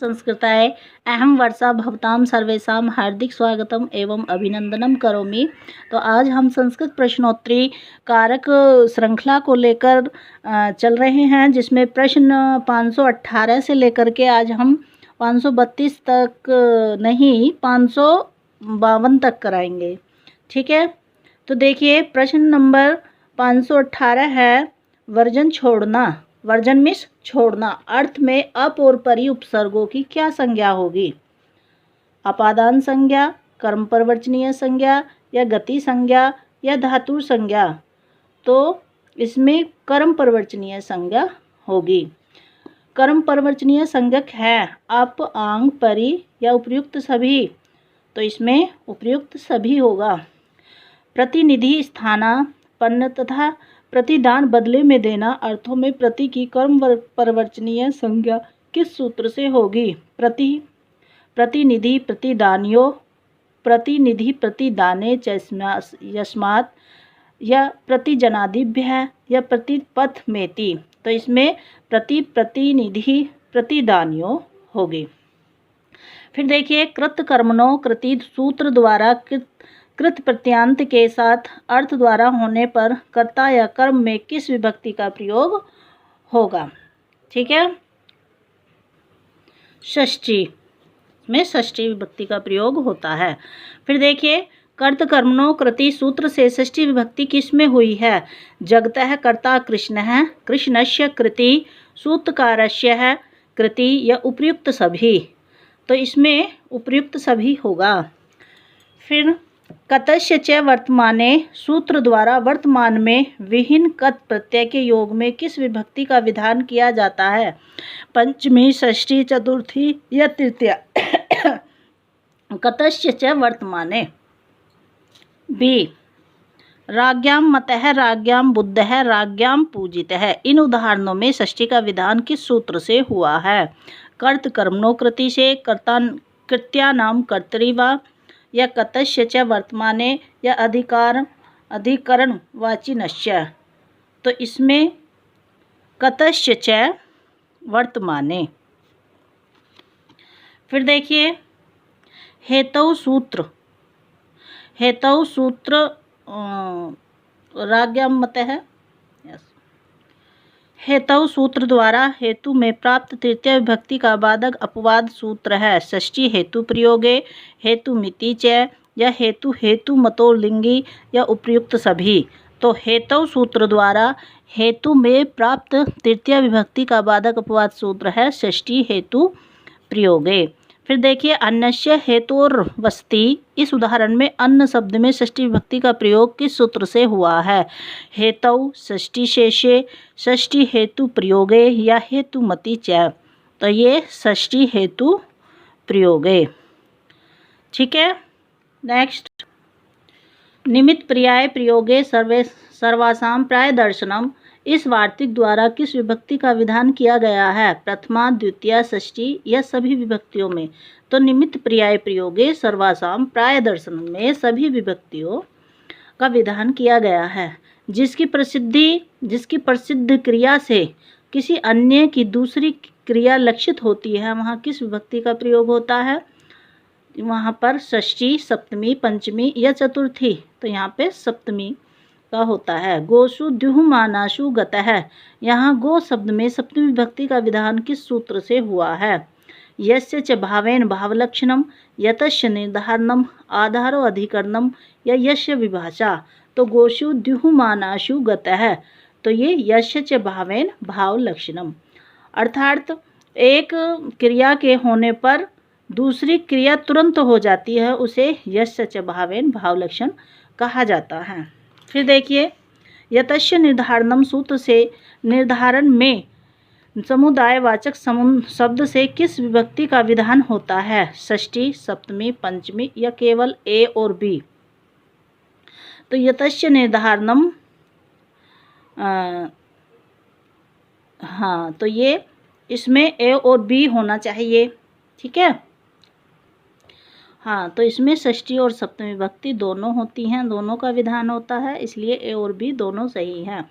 संस्कृताय अहम वर्षा भवतां सर्वेषां हार्दिक स्वागतम एवं अभिनंदनम करोमि। तो आज हम संस्कृत प्रश्नोत्तरी कारक श्रृंखला को लेकर चल रहे हैं, जिसमें प्रश्न 518 से लेकर के आज हम 532 तक नहीं 552 तक कराएंगे। ठीक है, तो देखिए प्रश्न नंबर 518 है वर्जन छोड़ना। वर्जन मीन्स छोड़ना। अर्थ में अप और परि उपसर्गों की क्या संज्ञा होगी? अपादान संज्ञा, कर्म परवचनीय संज्ञा या गति संज्ञा या धातु संज्ञा? तो इसमें कर्म परवचनीय संज्ञा होगी। कर्म परवचनीय संज्ञक है अप, आंग, परि या उपयुक्त सभी। तो इसमें उपयुक्त सभी होगा। प्रतिनिधि, स्थानापन्न तथा प्रतिदान बदले में देना अर्थों में प्रति की कर्म परवचनीय संज्ञा किस सूत्र से होगी? प्रतिनिधि प्रतिदान्यो, प्रतिनिधि प्रतिदाने च यस्मात् या प्रतिजनादिभ्यः या प्रतिपथ मेति। तो इसमें प्रतिनिधि प्रतिदान्यो होगी। फिर देखिए कृत कर्मणो कृति सूत्र द्वारा कृत प्रत्यांत के साथ अर्थ द्वारा होने पर कर्ता या कर्म में किस विभक्ति का प्रयोग होगा? ठीक है, षष्ठी में षष्ठी विभक्ति का प्रयोग होता है। फिर देखिए कर्त कर्मणो कृति सूत्र से षष्ठी विभक्ति किस में हुई है? जगतः कर्ता कृष्ण है, कृष्णस्य कृति, सूत्रकारस्य है कृति या उपर्युक्त सभी। तो इसमें उपर्युक्त सभी होगा। फिर कतस्य च वर्तमाने सूत्र द्वारा वर्तमान में विहीन कत प्रत्यय के योग में किस विभक्ति का विधान किया जाता है? पंचमी, षष्ठी, चतुर्थी या तृतीया? कतस्य च वर्तमाने। बी राज्ञां मतः, राज्ञां बुद्धः, राज्ञां पूजितः। इन उदाहरणों में षष्ठी का विधान किस सूत्र से हुआ है? कर्त कर्मणो कृति से, कृत्यानां कर्तरि वा या कतस्य च वर्तमाने या अधिकरण वाचिनस्य। तो इसमें कतस्य च वर्तमाने। फिर देखिए हेतौ सूत्र, हेतौ सूत्र राज्ञां मतः, हेतु सूत्र द्वारा हेतु में प्राप्त तृतीय विभक्ति का बाधक अपवाद सूत्र है। षष्ठी हेतु प्रयोगे, हेतु मिति च या हेतु हेतु मतो लिंगी या उपर्युक्त सभी। तो हेतु सूत्र द्वारा हेतु में प्राप्त तृतीय विभक्ति का बाधक अपवाद सूत्र है षष्ठी हेतु प्रयोगे। फिर देखिए अन्यस्य हेतुर्वस्ति। इस उदाहरण में अन्न शब्द में षष्ठी विभक्ति का प्रयोग किस सूत्र से हुआ है? हेतु षष्ठी शेषे, षष्ठी हेतु प्रयोगे या हेतु मति च। तो ये षष्ठी हेतु प्रयोगे। ठीक है, नेक्स्ट निमित्त पर्याय प्रयोगे सर्वासाम प्राय दर्शनम। इस वार्तिक द्वारा किस विभक्ति का विधान किया गया है? प्रथमा, द्वितीया, षष्ठी या सभी विभक्तियों में? तो निमित्त पर्याय प्रयोगे सर्वासाम प्राय दर्शन में सभी विभक्तियों का विधान किया गया है। जिसकी प्रसिद्ध क्रिया से किसी अन्य की दूसरी क्रिया लक्षित होती है, वहाँ किस विभक्ति का प्रयोग होता है? वहाँ पर षष्ठी, सप्तमी, पंचमी या चतुर्थी। तो यहाँ पे सप्तमी का होता है। गोसु द्युमानाशु गतः। यहाँ गो शब्द में सप्तमी विभक्ति का विधान किस सूत्र से हुआ है? यस्य च भावेन भावलक्षणम, यतस्य निर्धारणम, आधारो अधिकरणम या यस्य विभाषा। तो गोसु द्युमानाशु गतः। तो ये यस्य च भावेन भावलक्षणम, अर्थात एक क्रिया के होने पर दूसरी क्रिया तुरंत हो जाती है, उसे यस्य च भावेन भावलक्षण कहा जाता है। फिर देखिए यतस्य निर्धारणम सूत्र से निर्धारण में समुदायवाचक शब्द से किस विभक्ति का विधान होता है? षष्ठी, सप्तमी, पंचमी या केवल ए और बी? तो यतस्य निर्धारणम, हाँ तो ये इसमें ए और बी होना चाहिए। ठीक है, हाँ तो इसमें षष्ठी और सप्तमी विभक्ति दोनों होती हैं, दोनों का विधान होता है, इसलिए ए और बी दोनों सही हैं।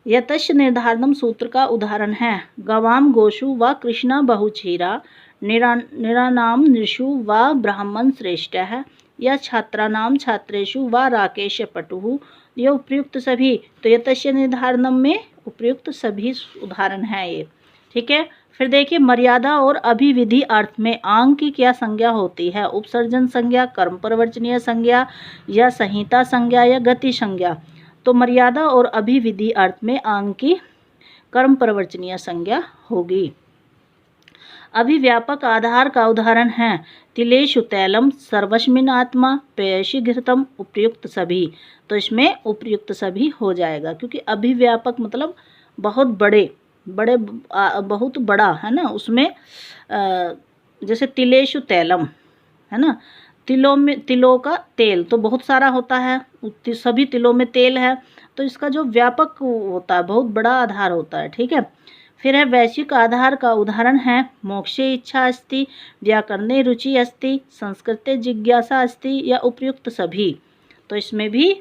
यतस्य निर्धारणम सूत्र का उदाहरण है गवाम गोशु व कृष्णा बहुक्षीरा निरानाम नृषु व ब्राह्मण श्रेष्ठः या छात्रानाम छात्रेषु व राकेश पटुः, ये उपयुक्त सभी। तो ये तस्य निर्धारणम में उपयुक्त सभी उदाहरण है ये, ठीक है। फिर देखिए मर्यादा और अभिविधि अर्थ में आंग की क्या संज्ञा होती है? उपसर्जन संज्ञा, कर्म प्रवर्चनीय संज्ञा या संहिता संज्ञा या गति संज्ञा। तो मर्यादा और अभिविधि अर्थ में आंग की कर्म प्रवर्चनीय संज्ञा होगी। अभिव्यापक आधार का उदाहरण है तिलेषु तैलम सर्वस्मिन् आत्मा पेयसि घृतम, उपयुक्त सभी। तो इसमें उपयुक्त सभी हो जाएगा, क्योंकि अभिव्यापक मतलब बहुत बड़े बहुत बड़ा है ना। उसमें जैसे तिलेषु तैलम है ना, तिलों का तेल तो बहुत सारा होता है, सभी तिलों में तेल है, तो इसका जो व्यापक होता है बहुत बड़ा आधार होता है, ठीक है। फिर है वैश्विक आधार का उदाहरण है मोक्षे इच्छा अस्ति, व्याकरणे रुचि अस्ति, संस्कृते जिज्ञासा अस्ति या उपयुक्त सभी। तो इसमें भी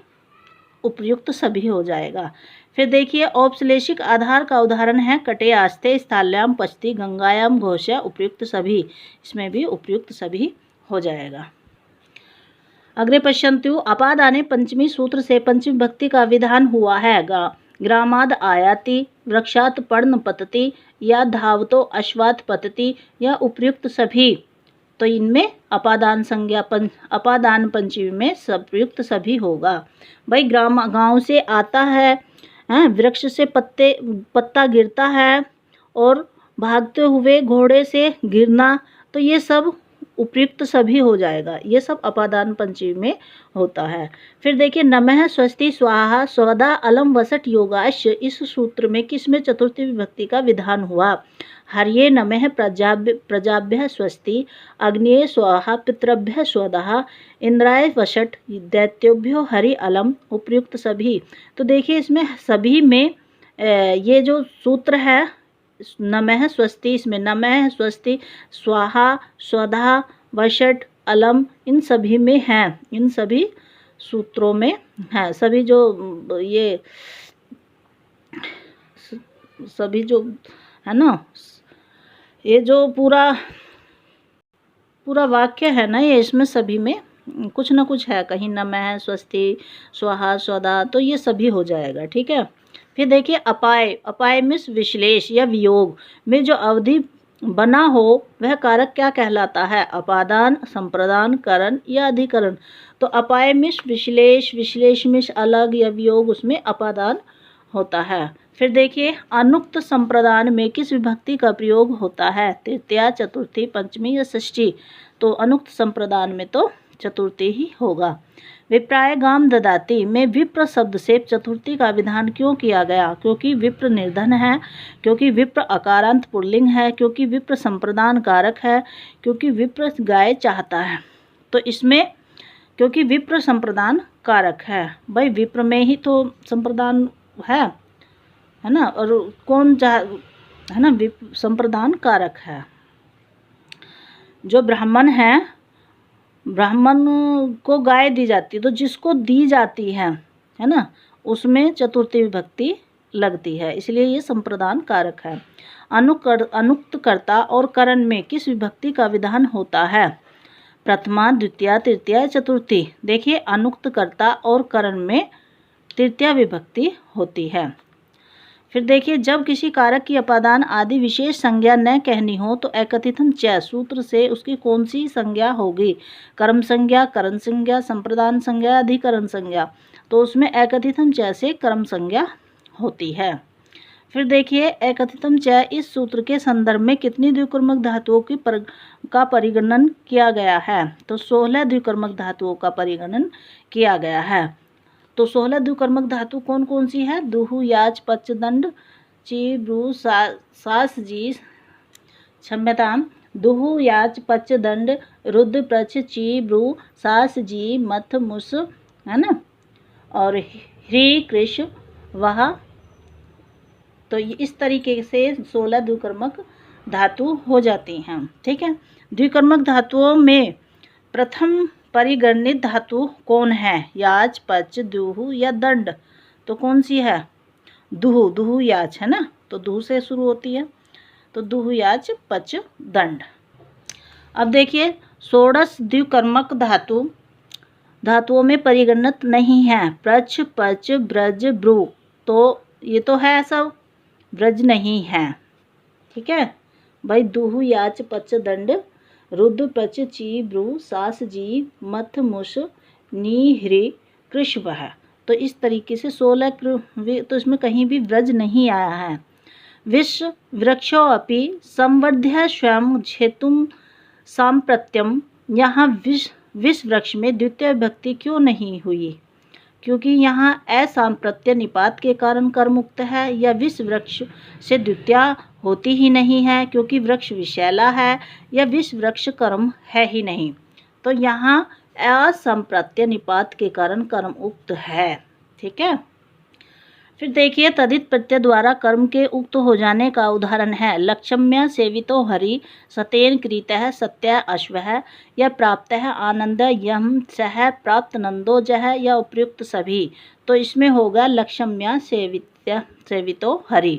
उपयुक्त सभी हो जाएगा। फिर देखिए औपश्लेषिक आधार का उदाहरण है कटे आस्ते, स्थाल्याम पचती, गंगायाम घोषा, उपयुक्त सभी। इसमें भी उपयुक्त सभी हो जाएगा। अग्रे पश्यन्तु अपादाने पंचमी सूत्र से पंचमी भक्ति का विधान हुआ है। ग्रामाद आयाति, वृक्षात पर्ण पतति या धावतो अश्वात पतति या उपयुक्त सभी। तो इनमें अपादान संज्ञा अपादान पंचमी में उपयुक्त सभी होगा। भाई गांव से आता है, वृक्ष से पत्ता गिरता है और भागते हुए घोड़े से गिरना, तो ये सब उपयुक्त सभी हो जाएगा। ये सब अपादान पंचमी में होता है। फिर देखिए नमः स्वस्ति स्वाहा स्वधा अलम वसट योगाश, इस सूत्र में किसमें चतुर्थी विभक्ति का विधान हुआ? हर्ये नमः प्रजाभ्य स्वस्ति, अग्नये स्वाहा, पितृभ्य स्वधा, इंद्राय वषट, दैत्योभ्यो हरि अलम, उपयुक्त सभी। तो देखिए इसमें सभी में ये जो सूत्र है नमः स्वस्ति, इसमें नमः स्वस्ति स्वाहा स्वधा वषट अलम इन सभी में हैं, इन सभी सूत्रों में है। सभी जो ये सभी जो है ना, ये जो पूरा वाक्य है ना, ये इसमें सभी में कुछ ना कुछ है, कहीं नमः स्वस्ति स्वाहा स्वधा, तो ये सभी हो जाएगा, ठीक है। फिर देखिए अपाय में विश्लेष या वियोग में जो अवधि बना हो वह कारक क्या कहलाता है? अपादान, संप्रदान, करण या अधिकरण। तो अपाय में विश्लेष में अलग या वियोग, उसमें अपादान होता है। फिर देखिए अनुक्त संप्रदान में किस विभक्ति का प्रयोग होता है? तृतीया, चतुर्थी, पंचमी या षष्ठी। तो अनुक्त संप्रदान में तो चतुर्थी ही होगा। विप्राय गाम ददाती में विप्र शब्द से चतुर्थी का विधान क्यों किया गया? क्योंकि विप्र निर्धन है, क्योंकि विप्र अकारांत पुल्लिंग है, क्योंकि विप्र संप्रदान कारक है, क्योंकि विप्र गाय चाहता है। तो इसमें क्योंकि विप्र संप्रदान कारक है। भाई विप्र में ही तो संप्रदान है ना, और कौन है ना, विप्र संप्रदान कारक है। जो ब्राह्मण है, ब्राह्मण को गाय दी जाती है, तो जिसको दी जाती है ना, उसमें चतुर्थी विभक्ति लगती है, इसलिए ये संप्रदान कारक है। अनुक्त कर्ता और करण में किस विभक्ति का विधान होता है? प्रथमा, द्वितीया, तृतीया, चतुर्थी। देखिए अनुक्त कर्ता और करण में तृतीया विभक्ति होती है। फिर देखिए जब किसी कारक की अपादान आदि विशेष संज्ञा न कहनी हो तो एकथितम च सूत्र से उसकी कौन सी संज्ञा होगी? कर्म संज्ञा, करण संज्ञा, संप्रदान संज्ञा, अधिकरण संज्ञा। तो उसमें एकथितम च से कर्म संज्ञा होती है। फिर देखिए एकथितम च इस सूत्र के संदर्भ में कितनी द्विकर्मक धातुओं का परिगणन किया गया है? तो 16 द्विकर्मक धातुओं का परिगणन किया गया है। तो 16 द्विकर्मक धातु कौन कौन सी है? दुहु, याच, पच, दंड, ची, ब्रू, सास, जी, क्षम्यताम, दुहु, याच, पच, दंड, रुद्र, प्रच, ची, ब्रू, सास, जी, मथ, मुस, है ना, और ह्री, कृष, वह। तो इस तरीके से 16 द्विकर्मक धातु हो जाती हैं, ठीक है। द्विकर्मक धातुओं में प्रथम परिगणित धातु कौन है? याच, पच, दुहु या दंड। तो कौन सी है? दुहु याच है ना, तो दुहु से शुरू होती है, तो दुहु, याच, पच, दंड। अब देखिए षोडश द्विकर्मक धातुओं में परिगणित नहीं है। प्रच, पच, ब्रज, ब्रू, तो ये तो है सब, ब्रज नहीं है। ठीक है भाई। दुहु, याच, पच, दंड, रुद्र, प्रच, ची, ब्रू, सास, जी, मथ, मुष, नी, ह्री, कृष्व है। तो इस तरीके से 16 तो इसमें कहीं भी ब्रज नहीं आया है। विश्व वृक्षो अपि संवर्ध्य स्वयं झेतुम सांप्रत्यम, यहाँ विश्व वृक्ष में द्वितीय विभक्ति क्यों नहीं हुई? क्योंकि यहाँ असांप्रत्य निपात के कारण कर्मुक्त है, या विश्व वृक्ष से द्वितीया होती ही नहीं है क्योंकि वृक्ष विशैला है, या विश्व वृक्ष कर्म है ही नहीं। तो यहाँ असंप्रत्य निपात के कारण कर्म उक्त है। ठीक है। फिर देखिए तदित प्रत्यय द्वारा कर्म के उक्त हो जाने का उदाहरण है लक्ष्म्य सेवितो हरि, सतेन क्रीतः सत्य अश्वः, या प्राप्त है आनंद यम सह प्राप्त नंदो जह, या उपयुक्त सभी। तो इसमें होगा लक्ष्म्य सेवितो हरि।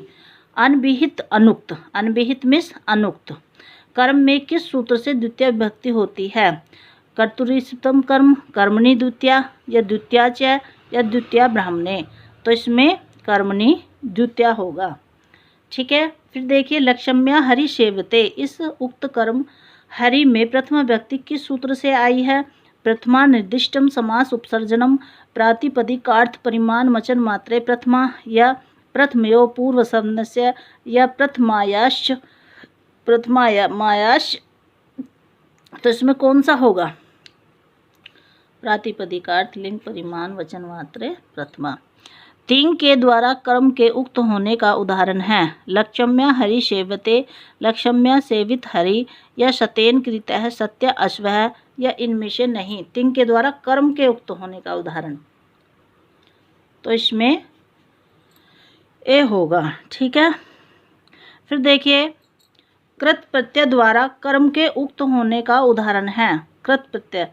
अनभिहित अनुक्त, अनभिहित मिस अनुक्त कर्म में किस सूत्र से द्वितीय विभक्ति होती है? कर्तुरीसप्तम कर्म, कर्मणि द्वितीया, या द्वितीया च, या द्वितीया ब्राह्मणे। तो इसमें कर्मणि द्वितीया होगा। ठीक है। फिर देखिए लक्ष्म्या हरि सेवते, इस उक्त कर्म हरि में प्रथमा व्यक्ति किस सूत्र से आई है? प्रथमा निर्दिष्टम समास उपसर्जनम, प्रातिपदिकार्थ परिमाण वचन मात्रे प्रथमा, या प्रथमयो पूर्व संज्ञस्य, या प्रथमायाश्च प्रथमायाश्च। तो इसमें कौन सा होगा? प्रातिपदिकार्थ लिंग परिमाण वचन मात्रे प्रथमा। तिंग के द्वारा कर्म के उक्त होने का उदाहरण है लक्ष्म्या हरि सेवते, लक्ष्म्या सेवित हरि, या सतेन कृतः सत्य अश्वः, या इनमें से नहीं। तिंग के द्वारा कर्म के उक्त होने का उदाहरण, तो इसमें ए होगा। ठीक है। फिर देखिए कृत प्रत्यय द्वारा कर्म के उक्त होने का उदाहरण है कृत प्रत्यय,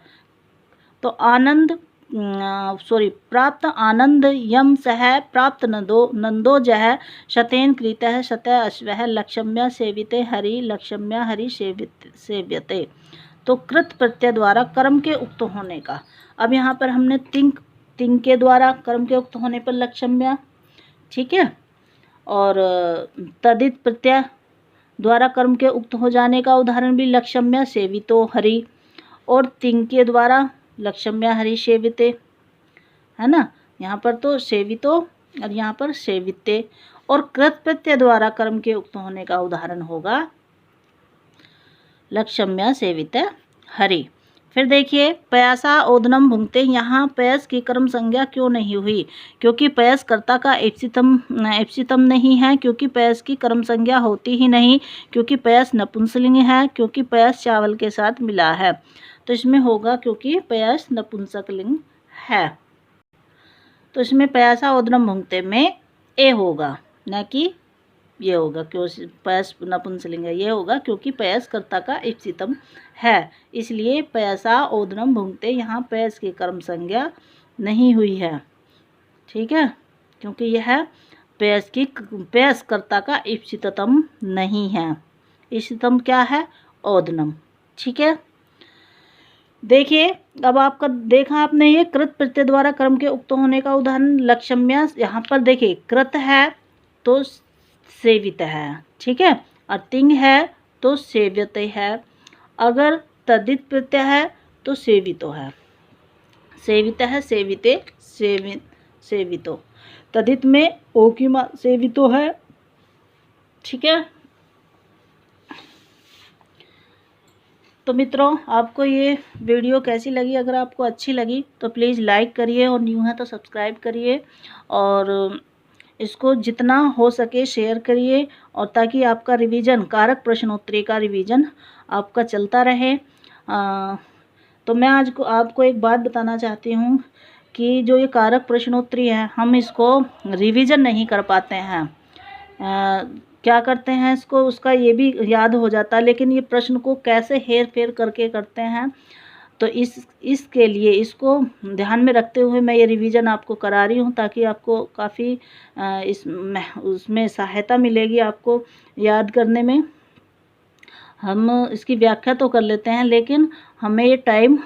तो आनंद प्राप्त आनंद यम सह प्राप्त नंदो जह, शतेन कृतः सतः अश्वः, लक्ष्म्या सेविते हरि, लक्ष्म्या हरि सेव्यते। तो कृत प्रत्यय द्वारा कर्म के उक्त होने का। अब यहाँ पर हमने तिंग के द्वारा कर्म के उक्त होने पर लक्ष्म्या, ठीक है, और तदित प्रत्यय द्वारा कर्म के उक्त हो जाने का उदाहरण भी लक्ष्म्या सेवितो हरि, और तिंग के द्वारा लक्ष्म्या हरि सेविते, है ना। यहाँ पर तो सेवितो और यहाँ पर सेविते। और कृत प्रत्यय द्वारा कर्म के उक्त होने का उदाहरण होगा लक्ष्म्या सेविते हरि। फिर देखिए पयासा ओदनम भुंगते, यहाँ पयस की कर्म संज्ञा क्यों नहीं हुई? क्योंकि पयस कर्ता का एप्सितम नहीं है, क्योंकि पयस की कर्म संज्ञा होती ही नहीं, क्योंकि पयस नपुंसकलिंग है, क्योंकि पयस चावल के साथ मिला है। तो इसमें होगा क्योंकि पयस नपुंसकलिंग है। तो इसमें पयासा ओदनम भुंगते में ए होगा, न कि ये होगा। क्यों पयस नपुंसकलिंग है? ये होगा क्योंकि पयस कर्ता का इप्सितम है, इसलिए पयसा ओदनम भुंगते, यहाँ पयस की कर्म संज्ञा नहीं हुई है। ठीक है, क्योंकि यह पयस कर्ता का इप्सितम नहीं है। इप्सितम क्या है? ओदनम। ठीक है। देखिए अब आपका देखा आपने ये कृत प्रत्यय द्वारा कर्म के उक्त होने का उदाहरण लक्ष्म्या। यहाँ पर देखिए कृत है तो सेवित है, ठीक है, और तिंग है तो सेव्यते है। अगर तदित प्रत्यय है तो सेवितो है, सेवित है, सेविते, सेवितो। तदित में ओ की सेवितो है। ठीक है। तो मित्रों आपको ये वीडियो कैसी लगी? अगर आपको अच्छी लगी तो प्लीज़ लाइक करिए, और न्यू है तो सब्सक्राइब करिए, और इसको जितना हो सके शेयर करिए, और ताकि आपका रिवीजन, कारक प्रश्नोत्तरी का रिवीजन आपका चलता रहे। तो मैं आज आपको एक बात बताना चाहती हूँ कि जो ये कारक प्रश्नोत्तरी है, हम इसको रिवीजन नहीं कर पाते हैं। क्या करते हैं इसको, उसका ये भी याद हो जाता है, लेकिन ये प्रश्न को कैसे हेर फेर करके करते हैं। तो इसके लिए इसको ध्यान में रखते हुए मैं ये रिवीजन आपको करा रही हूँ, ताकि आपको काफ़ी उसमें सहायता मिलेगी आपको याद करने में। हम इसकी व्याख्या तो कर लेते हैं, लेकिन हमें ये टाइम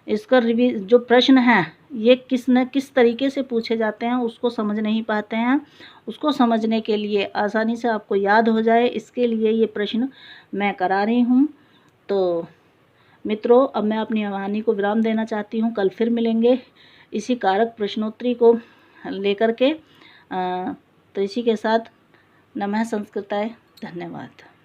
इसका जो प्रश्न है ये किस तरीके से पूछे जाते हैं उसको समझ नहीं पाते हैं। उसको समझने के लिए, आसानी से आपको याद हो जाए, इसके लिए ये प्रश्न मैं करा रही हूँ। तो मित्रों, अब मैं अपनी कहानी को विराम देना चाहती हूँ। कल फिर मिलेंगे इसी कारक प्रश्नोत्तरी को लेकर के। तो इसी के साथ नमः संस्कृताय, धन्यवाद।